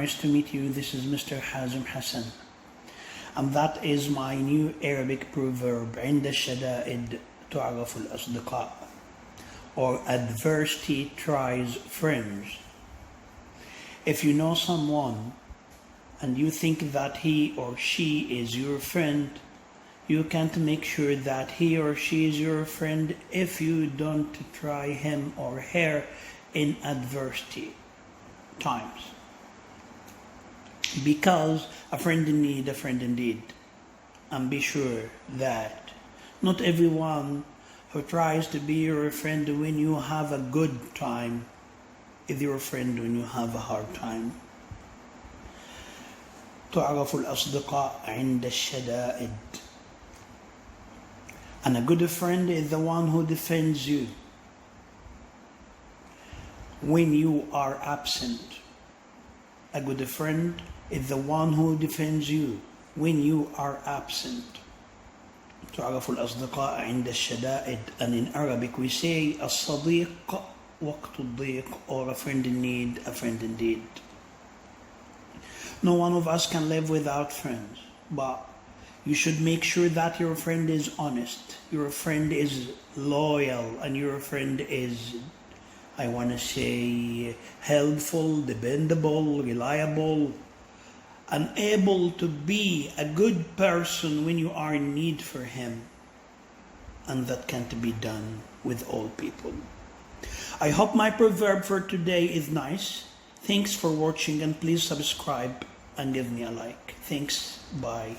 Nice to meet you. This is Mr. Hazim Hassan. And that is my new Arabic proverb. عند الشدائد تعرف الأصدقاء. Or adversity tries friends. If you know someone and you think that he or she is your friend, you can't make sure that he or she is your friend if you don't try him or her in adversity times. Because a friend in need, a friend indeed. And be sure that not everyone who tries to be your friend when you have a good time is your friend when you have a hard time. تعرف الأصدقاء عند الشدائد. And a good friend is the one who defends you when you are absent. A good friend is the one who defends you when you are absent. تعرف الأصدقاء عند الشدائد. And in Arabic we say الصديق وقت الضيق, or a friend in need, a friend indeed. No one of us can live without friends, but you should make sure that your friend is honest, your friend is loyal, and your friend is, I want to say, helpful, dependable, reliable, and able to be a good person when you are in need for him. And that can't be done with all people. I hope my proverb for today is nice. Thanks for watching, and please subscribe and give me a like. Thanks. Bye.